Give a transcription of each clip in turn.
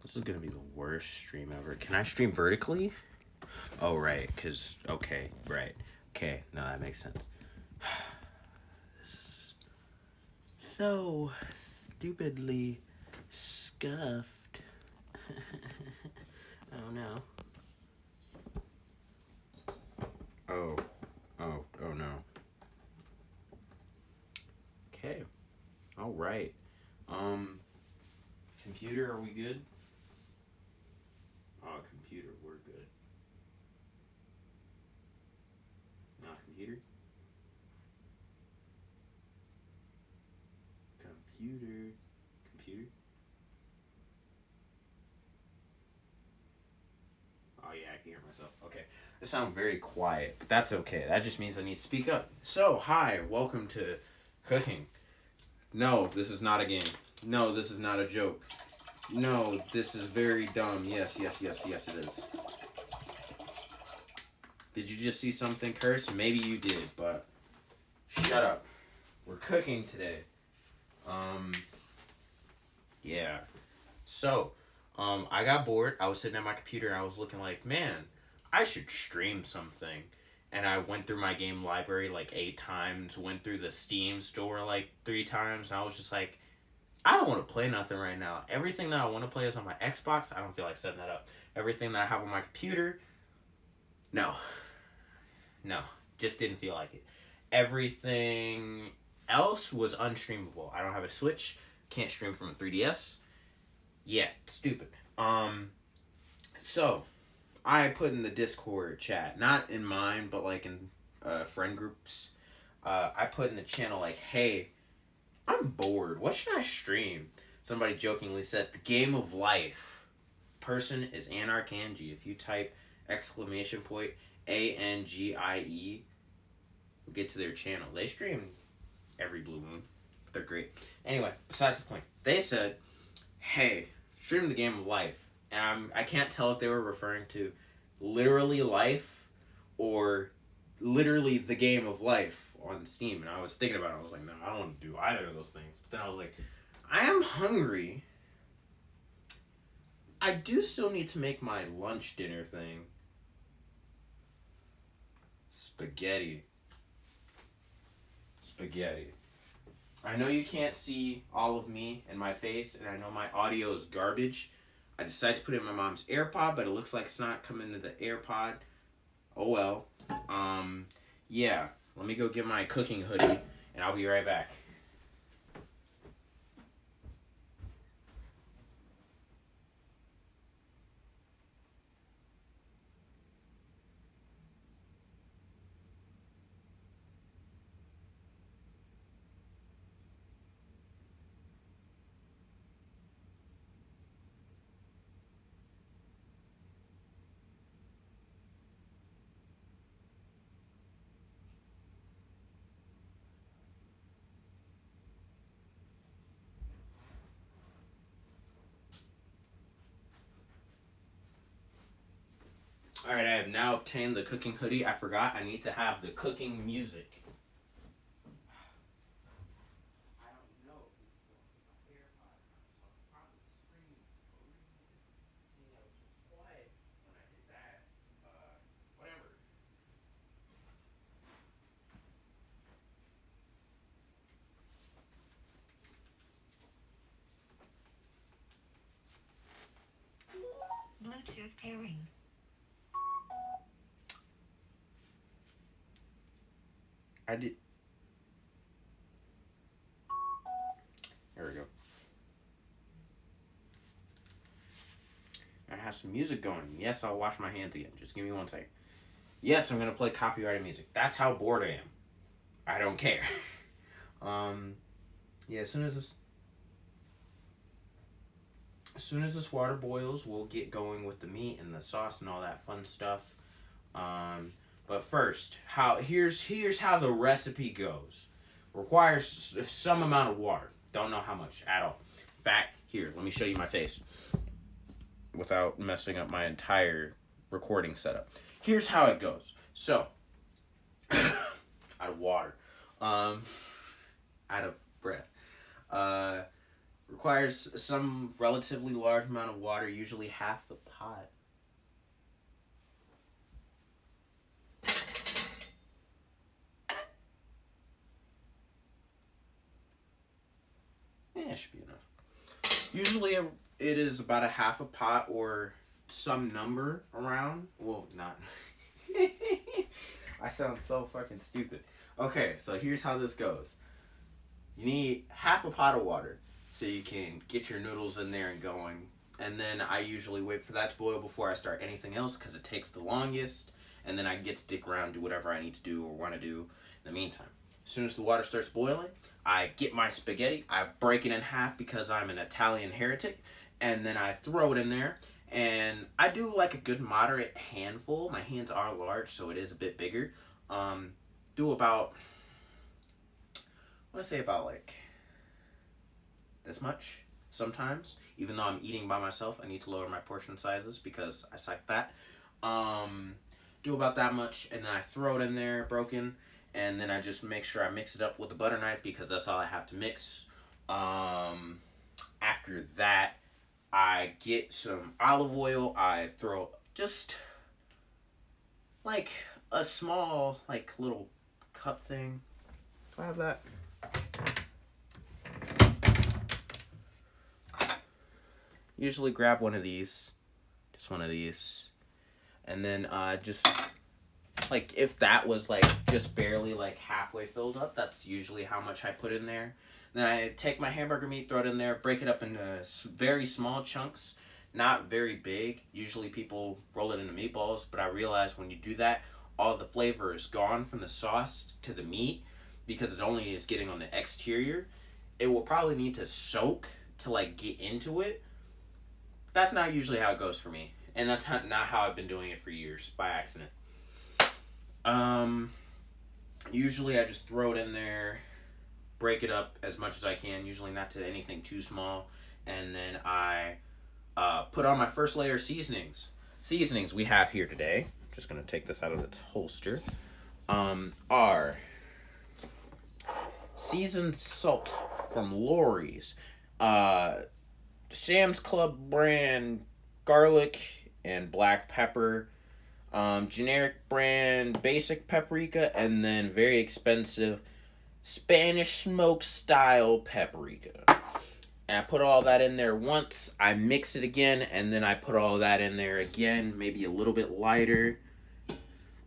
This is gonna be the worst stream ever. Can I stream vertically? Oh, right, because, okay, right. Okay, no, that makes sense. This is so stupidly scuffed. Oh, no. Oh, oh, no. Okay, all right. Computer, are we good? Oh, computer, we're good. Not computer? Computer. Computer? Oh, yeah, I can hear myself. Okay. I sound very quiet, but that's okay. That just means I need to speak up. So, hi, welcome to cooking. No, this is not a game. No, this is not a joke. No, this is very dumb. Yes, yes, yes, yes, it is. Did you just see something curse? Maybe you did, but shut up. We're cooking today. Yeah. So, I got bored. I was sitting at my computer and I was looking like, man, I should stream something. And I went through my game library like 8 times, went through the Steam store like 3 times, and I was just like, I don't want to play nothing right now. Everything that I want to play is on my Xbox. I don't feel like setting that up. Everything that I have on my computer, no. No. Just didn't feel like it. Everything else was unstreamable. I don't have a Switch. Can't stream from a 3DS. Yeah, stupid. So I put in the Discord chat, not in mine, but like in friend groups. I put in the channel like, hey, I'm bored. What should I stream? Somebody jokingly said, the game of life. Person is Anarchangie. If you type exclamation point ANGIE, you'll get to their channel. They stream every blue moon. They're great. Anyway, besides the point. They said, hey, stream the game of life. And I can't tell if they were referring to literally life or literally the game of life on Steam. And I was thinking about it. I was like, no, I don't want to do either of those things. But then I was like, I am hungry. I do still need to make my lunch dinner thing. Spaghetti. I know you can't see all of me and my face, and I know my audio is garbage. I decided to put it in my mom's AirPod, but it looks like it's not coming to the AirPod. Oh well. Yeah. Let me go get my cooking hoodie, and I'll be right back. Alright, I have now obtained the cooking hoodie. I forgot I need to have the cooking music. I don't know if this is going to my AirPod or not, so I'll probably scream over the music. Seeing that it was just quiet when I did that. Whatever. Bluetooth pairing. I did. There we go. I have some music going. Yes, I'll wash my hands again. Just give me 1 second. Yes, I'm gonna play copyrighted music. That's how bored I am. I don't care. Yeah, as soon as this water boils, we'll get going with the meat and the sauce and all that fun stuff. But first, here's how the recipe goes. Requires some amount of water. Don't know how much at all. In fact, here, let me show you my face without messing up my entire recording setup. Here's how it goes. So, out of water, out of breath. Requires some relatively large amount of water, usually half the pot. Yeah, it should be enough. Usually it is about a half a pot or some number around. Well, not. I sound so fucking stupid. Okay, so here's how this goes. You need half a pot of water so you can get your noodles in there and going. And then I usually wait for that to boil before I start anything else because it takes the longest. And then I get to dick around, do whatever I need to do or want to do in the meantime. As soon as the water starts boiling, I get my spaghetti, I break it in half because I'm an Italian heretic, and then I throw it in there. And I do like a good moderate handful. My hands are large, so it is a bit bigger. Do about, I want to say about like this much sometimes. Even though I'm eating by myself, I need to lower my portion sizes because I suck that. Do about that much, and then I throw it in there broken, and then I just make sure I mix it up with the butter knife because that's all I have to mix. After that, I get some olive oil. I throw just like a small, like little cup thing. Do I have that? Usually grab one of these, just one of these, and then just like if that was like just barely like halfway filled up, that's usually how much I put in there. Then I take my hamburger meat, throw it in there, break it up into very small chunks, not very big. Usually people roll it into meatballs, but I realize when you do that, all the flavor is gone from the sauce to the meat because it only is getting on the exterior. It will probably need to soak to like get into it. That's not usually how it goes for me, and that's not how I've been doing it for years by accident. Usually I just throw it in there, break it up as much as I can, usually not to anything too small, and then I put on my first layer of seasonings. Seasonings we have here today, just going to take this out of its holster, are seasoned salt from Lori's, Sam's Club brand garlic and black pepper, generic brand basic paprika, and then very expensive Spanish smoke style paprika. And I put all that in there once, I mix it again, and then I put all that in there again, maybe a little bit lighter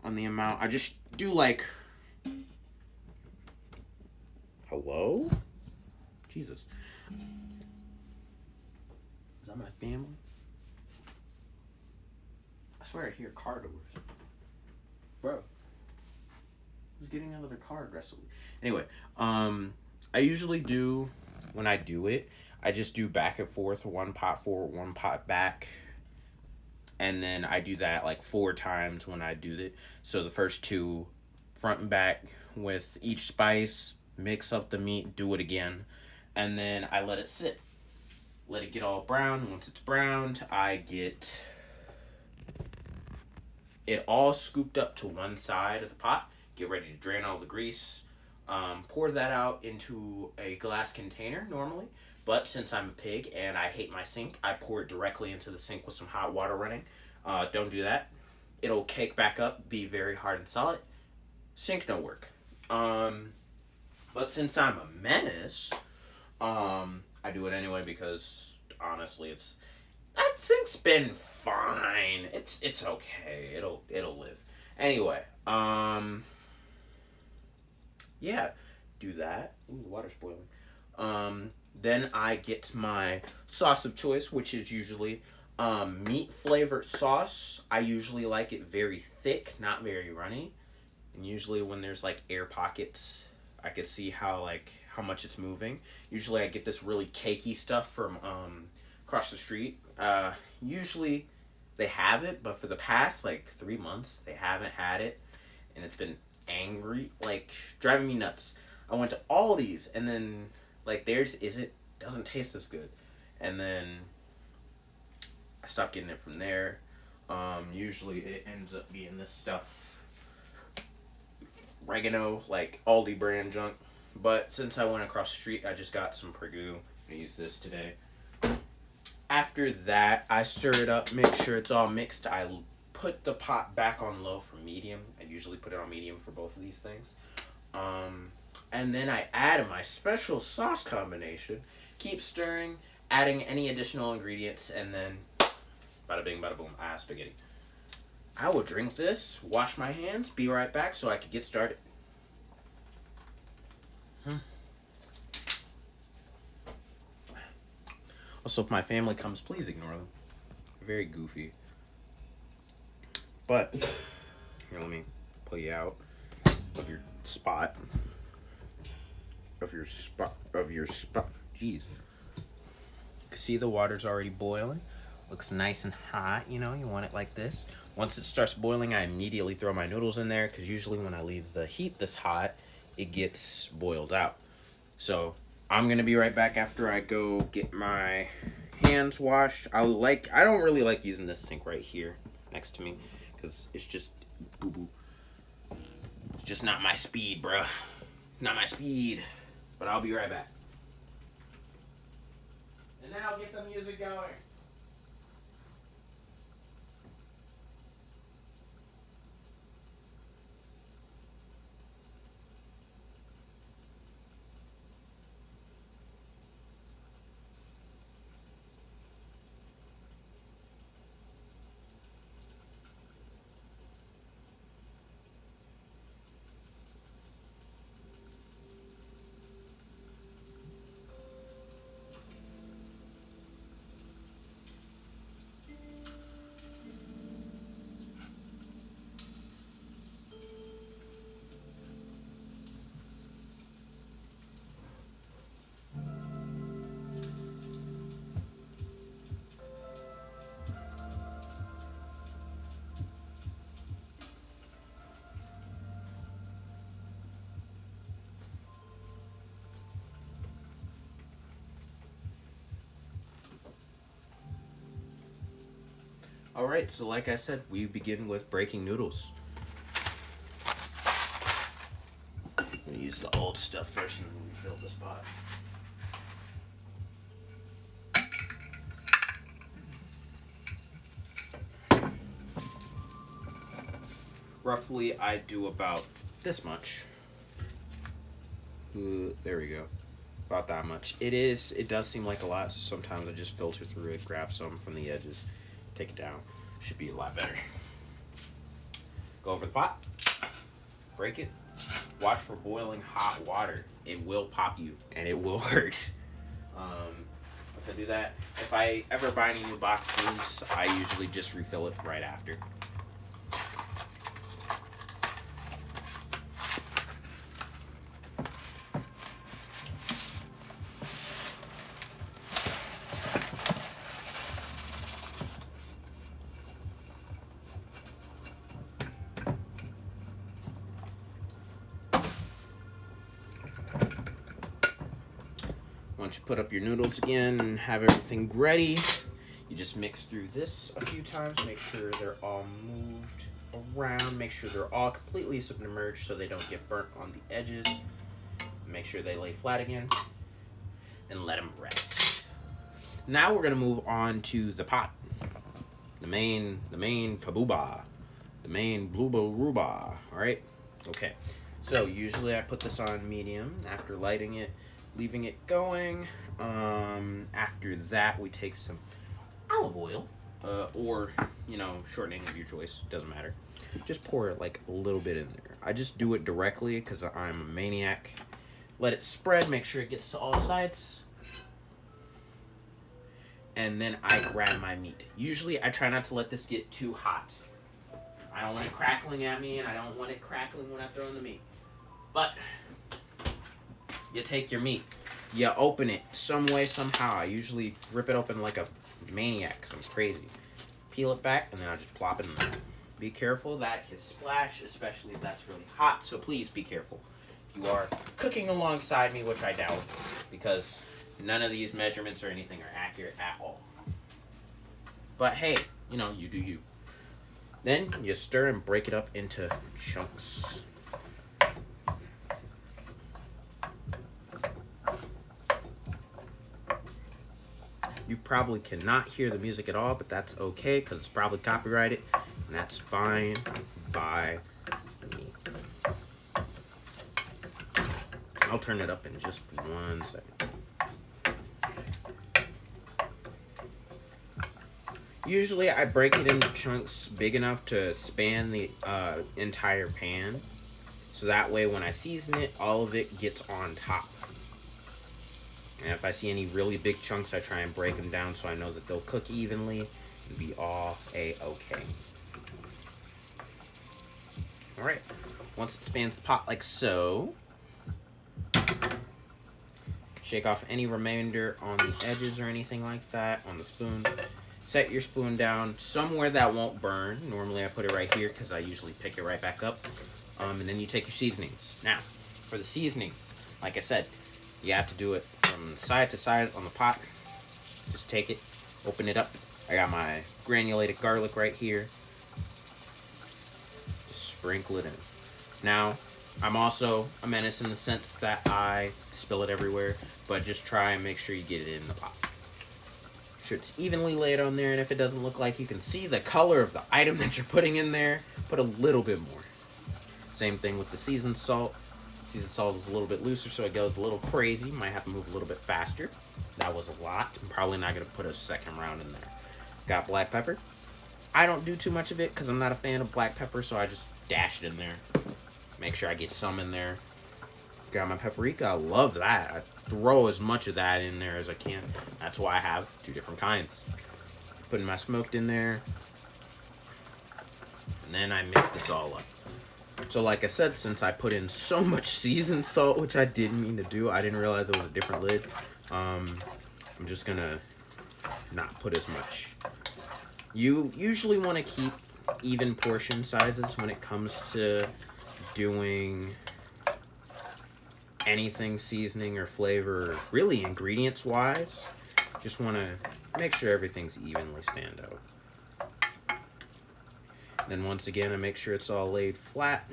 on the amount. I just do like, hello? Jesus. Is that my family? I swear I hear car doors. Bro. Who's getting out of their car aggressively? Anyway, I usually do, when I do it, I just do back and forth, one pot forward, one pot back. And then I do that like 4 times when I do it. So the first 2, front and back with each spice, mix up the meat, do it again. And then I let it sit. Let it get all brown. Once it's browned, I get it all scooped up to one side of the pot. Get ready to drain all the grease. Pour that out into a glass container normally. But since I'm a pig and I hate my sink, I pour it directly into the sink with some hot water running. Don't do that. It'll cake back up, be very hard and solid. Sink no work. But since I'm a menace, I do it anyway because honestly, that sink's been fine. It's okay. It'll live. Anyway, yeah, do that. Ooh, the water's boiling. Then I get my sauce of choice, which is usually meat flavored sauce. I usually like it very thick, not very runny. And usually when there's like air pockets, I could see how much it's moving. Usually I get this really cakey stuff from across the street. Usually they have it, but for the past like 3 months they haven't had it, and it's been angry, like driving me nuts. I went to Aldi's and then like theirs doesn't taste as good, and then I stopped getting it from there. Usually it ends up being this stuff, oregano, like Aldi brand junk. But since I went across the street, I just got some Perdue I use this today. After that, I stir it up, make sure it's all mixed. I put the pot back on low for medium. I usually put it on medium for both of these things. And then I add my special sauce combination. Keep stirring, adding any additional ingredients, and then bada bing, bada boom, I have spaghetti. I will drink this, wash my hands, be right back so I can get started. Also, if my family comes, please ignore them. Very goofy. But, here, let me pull you out of your spot. Jeez. You can see the water's already boiling. Looks nice and hot, you know, you want it like this. Once it starts boiling, I immediately throw my noodles in there, because usually when I leave the heat this hot, it gets boiled out. So, I'm going to be right back after I go get my hands washed. I don't really like using this sink right here next to me, because it's just boo-boo. It's just not my speed, bruh. Not my speed. But I'll be right back. And then I'll get the music going. Alright, so like I said, we begin with breaking noodles. I'm going to use the old stuff first and then refill this pot. Roughly, I do about this much. There we go. About that much. It does seem like a lot, so sometimes I just filter through it, grab some from the edges, take it down. Should be a lot better. Go over the pot, break it, watch for boiling hot water. It will pop you, and it will hurt. Once I do that, if I ever buy any new boxes, I usually just refill it right after. Once you put up your noodles again and have everything ready, you just mix through this a few times. Make sure they're all moved around. Make sure they're all completely submerged so they don't get burnt on the edges. Make sure they lay flat again. And let them rest. Now we're going to move on to the pot. The main kabooba. The main blooba-rooba. Alright? Okay. So usually I put this on medium after lighting it, leaving it going. After that, we take some olive oil, or, you know, shortening of your choice. Doesn't matter. Just pour like a little bit in there. I just do it directly because I'm a maniac. Let it spread. Make sure it gets to all sides. And then I grab my meat. Usually, I try not to let this get too hot. I don't want it crackling at me, and I don't want it crackling when I throw in the meat. But you take your meat, you open it some way, somehow. I usually rip it open like a maniac because I'm crazy. Peel it back, and then I just plop it in there. Be careful, that can splash, especially if that's really hot, so please be careful. If you are cooking alongside me, which I doubt, because none of these measurements or anything are accurate at all. But hey, you know, you do you. Then you stir and break it up into chunks. probably cannot hear the music at all, but that's okay because it's probably copyrighted, and that's fine by me. I'll turn it up in just 1 second. Usually I break it into chunks big enough to span the entire pan. So that way when I season it, all of it gets on top. And if I see any really big chunks, I try and break them down so I know that they'll cook evenly and be all a-okay. Alright, once it spans the pot like so, shake off any remainder on the edges or anything like that on the spoon. Set your spoon down somewhere that won't burn. Normally I put it right here because I usually pick it right back up. And then you take your seasonings. Now, for the seasonings, like I said, you have to do it from side to side on the pot. Just take it, open it up. I got my granulated garlic right here. Just sprinkle it in. Now, I'm also a menace in the sense that I spill it everywhere, but just try and make sure you get it in the pot. Sure it's evenly laid on there, and if it doesn't look like you can see the color of the item that you're putting in there, put a little bit more. Same thing with the seasoned salt. Seasoned salt is a little bit looser, so it goes a little crazy. Might have to move a little bit faster. That was a lot. I'm probably not going to put a second round in there. Got black pepper. I don't do too much of it because I'm not a fan of black pepper, so I just dash it in there. Make sure I get some in there. Got my paprika. I love that. I throw as much of that in there as I can. That's why I have 2 different kinds. Putting my smoked in there. And then I mix this all up. So like I said, since I put in so much seasoned salt, which I didn't mean to do, I didn't realize it was a different lid. I'm just gonna not put as much. You usually want to keep even portion sizes when it comes to doing anything seasoning or flavor, really ingredients wise. Just want to make sure everything's evenly spanned out. Then once again, I make sure it's all laid flat.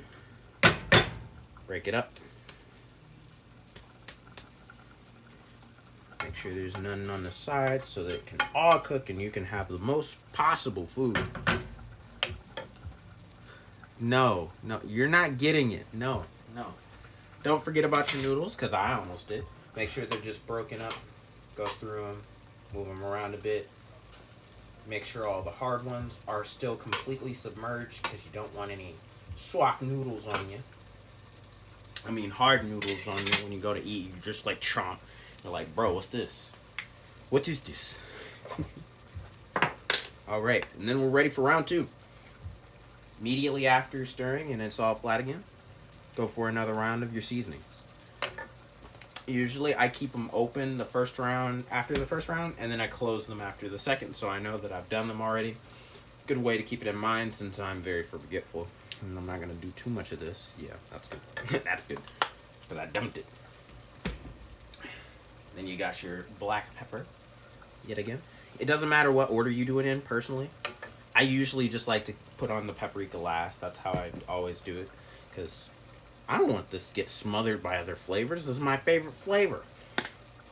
Break it up. Make sure there's none on the sides so that it can all cook and you can have the most possible food. No, you're not getting it. No. Don't forget about your noodles, because I almost did. Make sure they're just broken up. Go through them, move them around a bit. Make sure all the hard ones are still completely submerged, because you don't want any soft noodles on you. I mean hard noodles on you when you go to eat. You just like chomp. You're like, bro, what's this? What is this? Alright, and then we're ready for round 2. Immediately after stirring and it's all flat again, go for another round of your seasonings. Usually I keep them open the first round, after the first round, and then I close them after the second, so I know that I've done them already. Good way to keep it in mind since I'm very forgetful. And I'm not going to do too much of this. Yeah, that's good. That's good. Because I dumped it. Then you got your black pepper. Yet again. It doesn't matter what order you do it in, personally. I usually just like to put on the paprika last. That's how I always do it. Because I don't want this to get smothered by other flavors. This is my favorite flavor.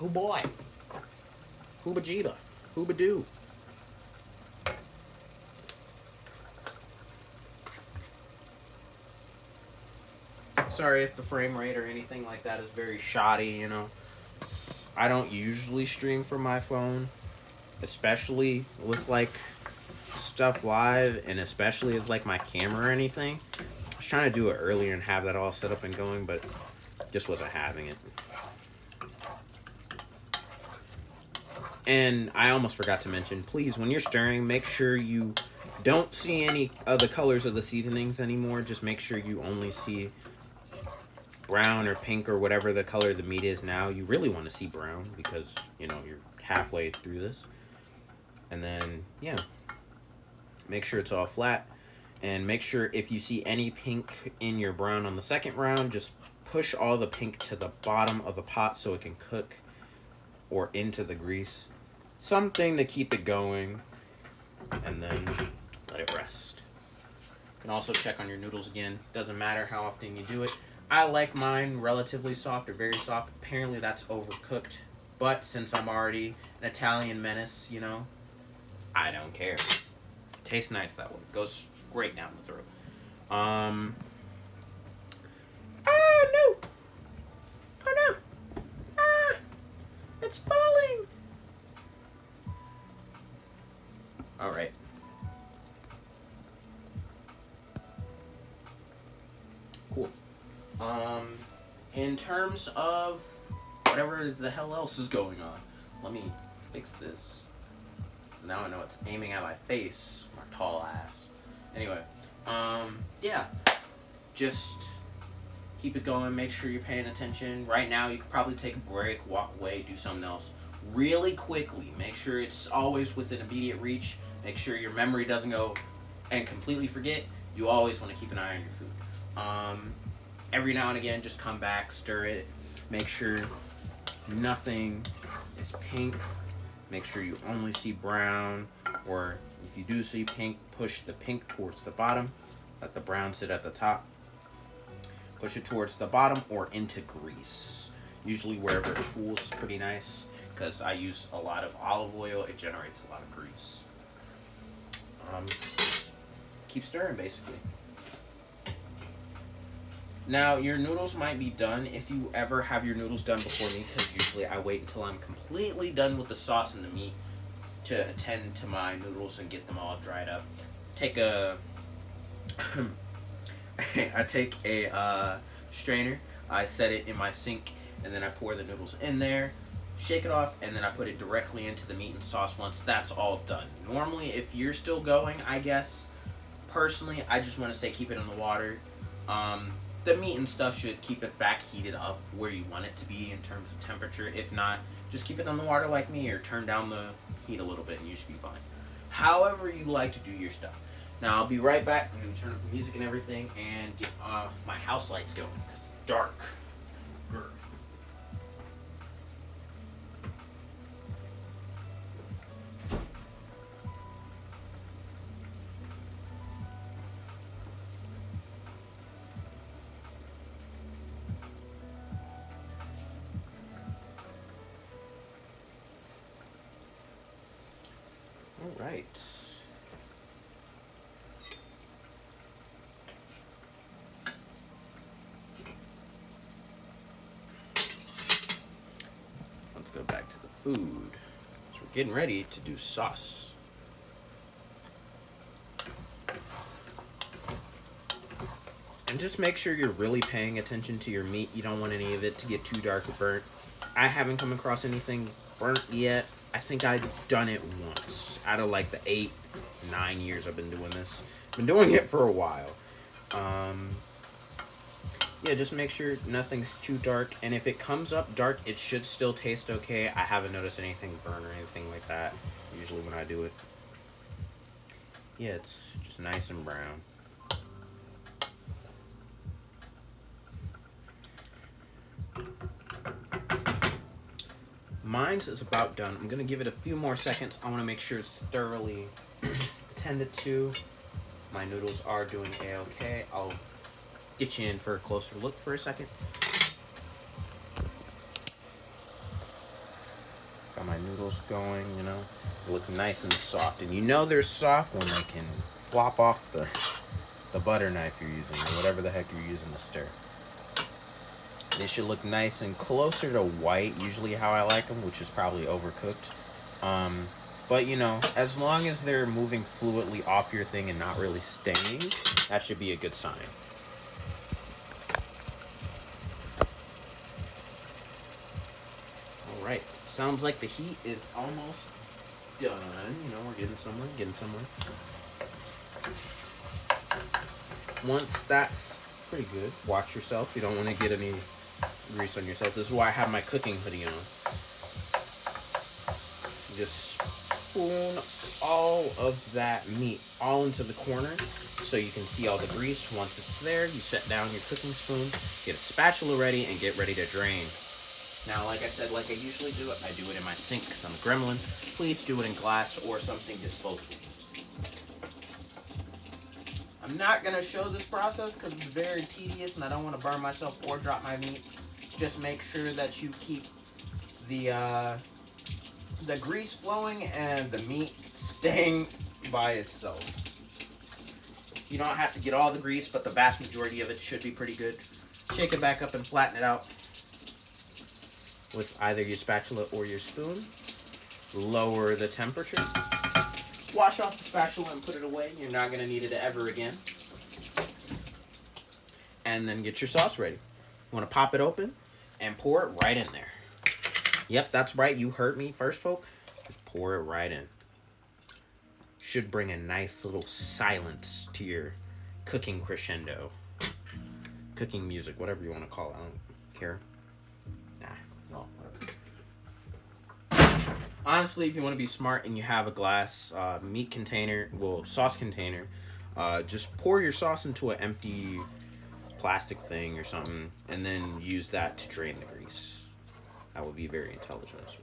Oh boy. Hooba Jeeba. Hooba Doo. Sorry if the frame rate or anything like that is very shoddy, you know. I don't usually stream from my phone, especially with like stuff live, and especially as like my camera or anything. I was trying to do it earlier and have that all set up and going, but just wasn't having it. And I almost forgot to mention, please, when you're stirring, make sure you don't see any of the colors of the seasonings anymore. Just make sure you only see brown or pink or whatever the color of the meat is now. You really want to see brown because, you know, you're halfway through this. And then, yeah, make sure it's all flat. And make sure if you see any pink in your brown on the second round, just push all the pink to the bottom of the pot so it can cook or into the grease. Something to keep it going. And then let it rest. You can also check on your noodles again. Doesn't matter how often you do it. I like mine relatively soft or very soft. Apparently that's overcooked. But since I'm already an Italian menace, you know, I don't care. Tastes nice that way. Goes great down the throat. No! Oh no! Ah! It's falling! Alright. Cool. In terms of whatever the hell else is going on, let me fix this. Now I know it's aiming at my face, my tall ass. Anyway, yeah, just keep it going. Make sure you're paying attention. Right now, you could probably take a break, walk away, do something else really quickly. Make sure it's always within immediate reach. Make sure your memory doesn't go and completely forget. You always want to keep an eye on your food. Every now and again, just come back, stir it. Make sure nothing is pink. Make sure you only see brown, or if you do see pink, push the pink towards the bottom. Let the brown sit at the top. Push it towards the bottom or into grease. Usually wherever it cools is pretty nice, because I use a lot of olive oil. It generates a lot of grease. Keep stirring, basically. Now, your noodles might be done if you ever have your noodles done before me, because usually I wait until I'm completely done with the sauce and the meat to attend to my noodles and get them all dried up. Take a I take a strainer, I set it in my sink, and then I pour the noodles in there, shake it off, and then I put it directly into the meat and sauce once that's all done. Normally, if you're still going, I guess, personally, I just want to say keep it in the water. The meat and stuff should keep it back heated up where you want it to be in terms of temperature. If not, just keep it on the water like me, or turn down the heat a little bit and you should be fine. However you like to do your stuff. Now, I'll be right back. I'm going to turn up the music and everything and get my house lights going. It's dark. Grr. All right. Let's go back to the food. So we're getting ready to do sauce. And just make sure you're really paying attention to your meat. You don't want any of it to get too dark or burnt. I haven't come across anything burnt yet. I think I've done it once out of like the 8-9 years I've been doing this. Been doing it for a while. Yeah, just make sure nothing's too dark, and if it comes up dark, it should still taste okay. I haven't noticed anything burn or anything like that usually when I do it. Yeah, it's just nice and brown. Mine's is about done. I'm gonna give it a few more seconds. I want to make sure it's thoroughly tended to. My noodles are doing a-okay. I'll get you in for a closer look for a second. Got my noodles going, you know. They look nice and soft, and you know they're soft when they can flop off the butter knife you're using, or whatever the heck you're using to stir. They should look nice and closer to white, usually how I like them, which is probably overcooked. But, you know, as long as they're moving fluidly off your thing and not really staining, that should be a good sign. Alright, sounds like the heat is almost done. You know, we're getting somewhere. Once that's pretty good, watch yourself. You don't want to get any grease on yourself. This is why I have my cooking hoodie on. Just spoon all of that meat all into the corner so you can see all the grease. Once it's there, you set down your cooking spoon, get a spatula ready, and get ready to drain. Now, like I said, like I usually do it, I do it in my sink because I'm a gremlin. Please do it in glass or something disposable. I'm not going to show this process because it's very tedious and I don't want to burn myself or drop my meat. Just make sure that you keep the grease flowing and the meat staying by itself. You don't have to get all the grease, but the vast majority of it should be pretty good. Shake it back up and flatten it out with either your spatula or your spoon. Lower the temperature. Wash off the spatula and put it away. You're not going to need it ever again. And then get your sauce ready. You want to pop it open and pour it right in there. Yep, that's right. You heard me first, folks. Just pour it right in. Should bring a nice little silence to your cooking crescendo. Cooking music, whatever you want to call it. I don't care. Nah, no, whatever. Honestly, if you want to be smart and you have a glass meat container, sauce container, just pour your sauce into an empty plastic thing or something, and then use that to drain the grease. That would be very intelligent as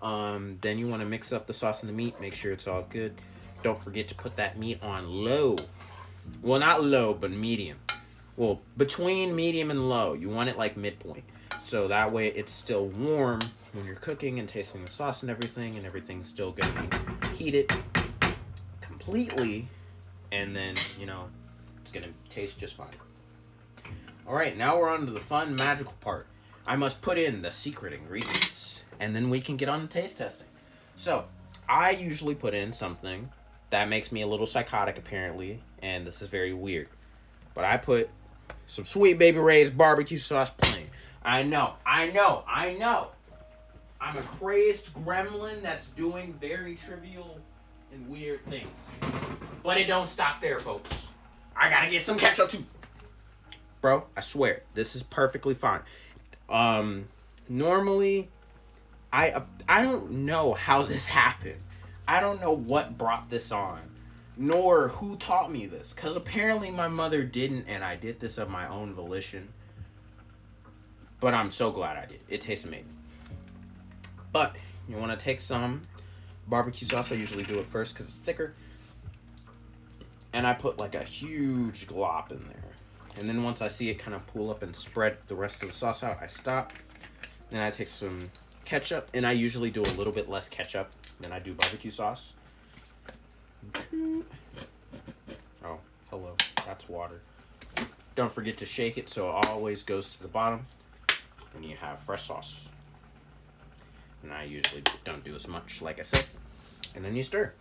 well. Then you want to mix up the sauce and the meat, make sure it's all good. Don't forget to put that meat on low. Well, not low, but medium. Well, between medium and low. You want it like midpoint. So that way it's still warm when you're cooking and tasting the sauce and everything's still going to be heated completely. And then, it's going to taste just fine. Alright, now we're on to the fun, magical part. I must put in the secret ingredients. And then we can get on to taste testing. So, I usually put in something that makes me a little psychotic, apparently. And this is very weird. But I put some Sweet Baby Ray's barbecue sauce plain. I know. I'm a crazed gremlin that's doing very trivial and weird things. But it don't stop there, folks. I gotta get some ketchup too. Bro, I swear, this is perfectly fine. Normally, I don't know how this happened. I don't know what brought this on, nor who taught me this, because apparently my mother didn't, and I did this of my own volition. But I'm so glad I did. It tastes amazing. But you want to take some barbecue sauce. I usually do it first because it's thicker. And I put like a huge glop in there. And then once I see it kind of pool up and spread the rest of the sauce out, I stop. Then I take some ketchup. And I usually do a little bit less ketchup than I do barbecue sauce. Oh, hello. That's water. Don't forget to shake it so it always goes to the bottom. And you have fresh sauce. And I usually don't do as much, like I said. And then you stir.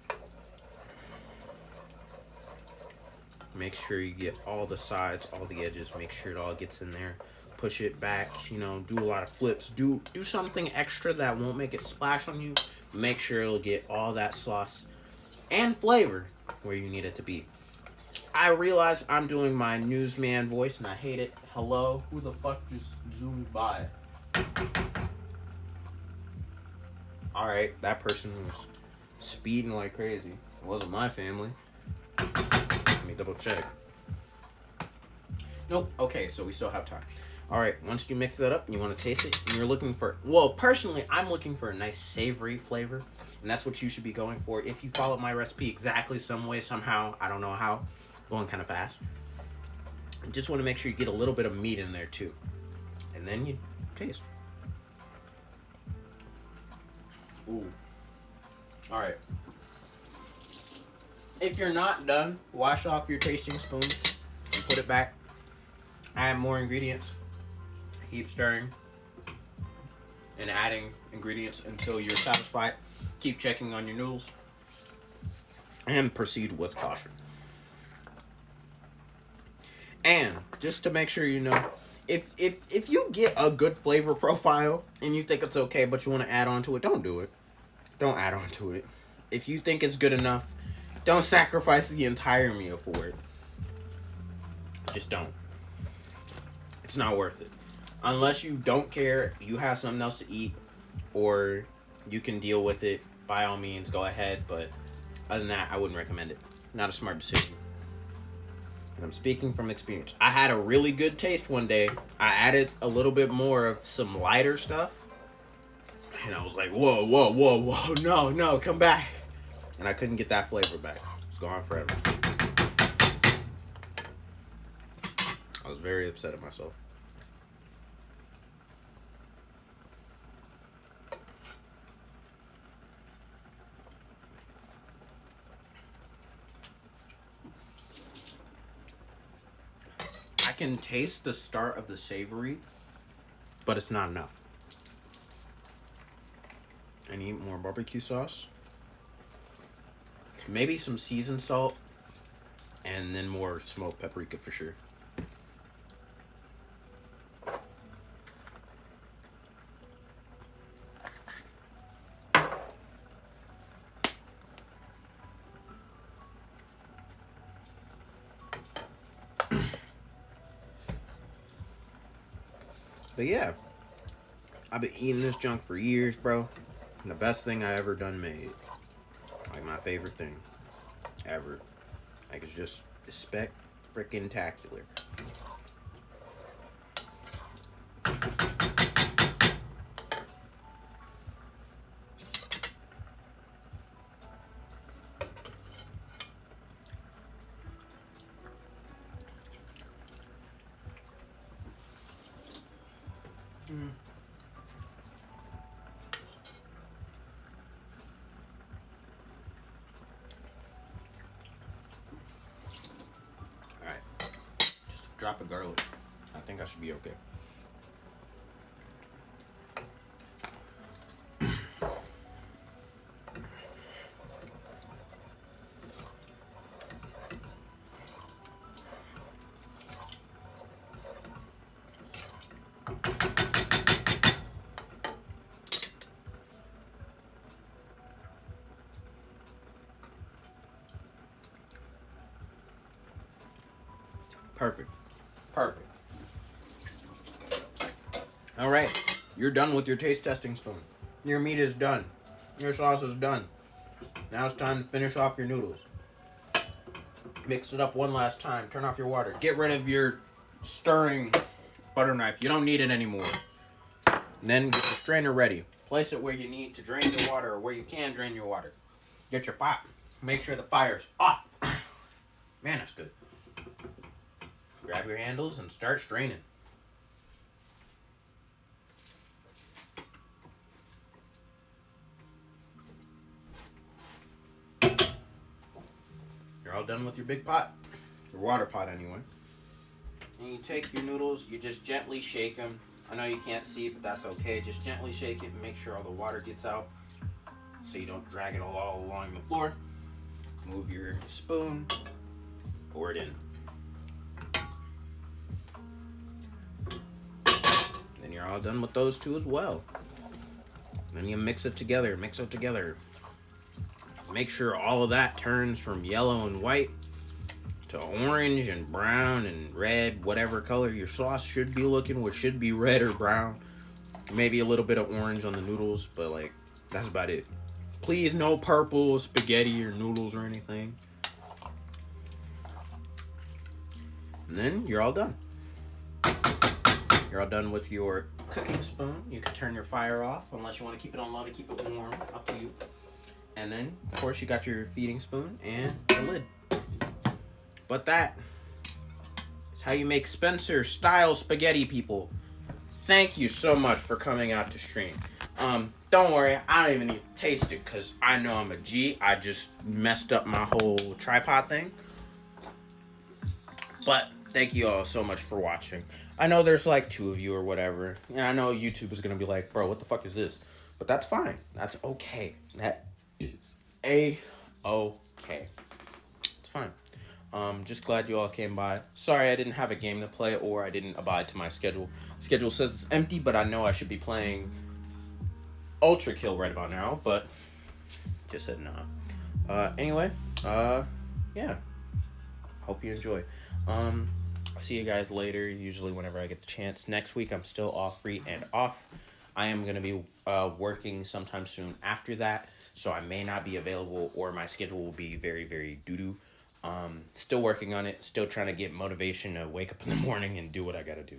Make sure you get all the sides, all the edges. Make sure it all gets in there. Push it back, do a lot of flips. Do something extra that won't make it splash on you. Make sure it'll get all that sauce and flavor where you need it to be. I realize I'm doing my newsman voice and I hate it. Hello? Who the fuck just zoomed by? Alright, that person was speeding like crazy. It wasn't my family. Let me double check. Nope. Okay, so we still have time. Alright, once you mix that up, you want to taste it, and you're looking for... Well, personally, I'm looking for a nice savory flavor, and that's what you should be going for. If you follow my recipe exactly some way, somehow, I don't know how, going kind of fast. You just want to make sure you get a little bit of meat in there, too. And then you taste. Ooh. Alright. If you're not done, wash off your tasting spoon and put it back. Add more ingredients. Keep stirring and adding ingredients until you're satisfied. Keep checking on your noodles and proceed with caution. And just to make sure you know, if you get a good flavor profile and you think it's okay but you want to add on to it, don't do it. Don't add on to it. If you think it's good enough, don't sacrifice the entire meal for it. Just don't. It's not worth it. Unless you don't care, you have something else to eat, or you can deal with it, by all means, go ahead. But other than that, I wouldn't recommend it. Not a smart decision. And I'm speaking from experience. I had a really good taste one day. I added a little bit more of some lighter stuff. And I was like, whoa, no, come back. And I couldn't get that flavor back. It's gone forever. I was very upset at myself. can taste the start of the savory, but it's not enough. I need more barbecue sauce. Maybe some seasoned salt. And then more smoked paprika for sure. But yeah, I've been eating this junk for years, bro. And the best thing I ever done made. Like my favorite thing ever. Like it's just freaking-tacular. Alright. Just a drop of garlic. I think I should be okay. Perfect. Perfect. All right. You're done with your taste testing spoon. Your meat is done. Your sauce is done. Now it's time to finish off your noodles. Mix it up one last time. Turn off your water. Get rid of your stirring butter knife. You don't need it anymore. And then get your strainer ready. Place it where you need to drain your water or where you can drain your water. Get your pot. Make sure the fire's off. Man, that's good. Grab your handles and start straining. You're all done with your big pot. Your water pot, anyway. And you take your noodles, you just gently shake them. I know you can't see, but that's okay. Just gently shake it and make sure all the water gets out so you don't drag it all along the floor. Move your spoon, pour it in. Then you're all done with those two as well. Then you mix it together, Make sure all of that turns from yellow and white to orange and brown and red, whatever color your sauce should be looking, which should be red or brown. Maybe a little bit of orange on the noodles, but like, that's about it. Please, no purple spaghetti or noodles or anything. And then you're all done. You're all done with your cooking spoon. You can turn your fire off unless you want to keep it on low to keep it warm. Up to you. And then, of course, you got your feeding spoon and the lid. But that is how you make Spencer-style spaghetti, people. Thank you so much for coming out to stream. Don't worry, I don't even need to taste it because I know I'm a G. I just messed up my whole tripod thing. But thank you all so much for watching. I know there's like 2 of you or whatever. Yeah, I know YouTube is going to be like, bro, what the fuck is this? But that's fine. That's okay. That is A-okay. It's fine. Just glad you all came by. Sorry I didn't have a game to play or I didn't abide to my schedule. Schedule says it's empty, but I know I should be playing Ultra Kill right about now, but just said nah. Anyway, yeah. Hope you enjoy. I'll see you guys later, usually whenever I get the chance. Next week, I'm still off, free and off. I am going to be working sometime soon after that, so I may not be available or my schedule will be very, very doo-doo. Still working on it, still trying to get motivation to wake up in the morning and do what I got to do.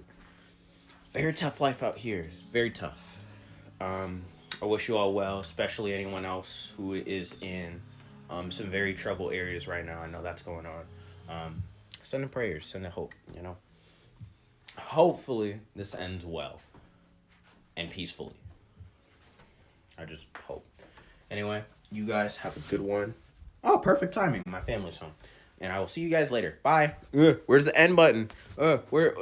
Very tough life out here, very tough. I wish you all well, especially anyone else who is in some very troubled areas right now. I know that's going on. Send in prayers, send in hope, you know. Hopefully this ends well and peacefully. I just hope. Anyway, you guys have a good one. Oh, perfect timing. My family's home. And I will see you guys later. Bye. Where's the end button? Where?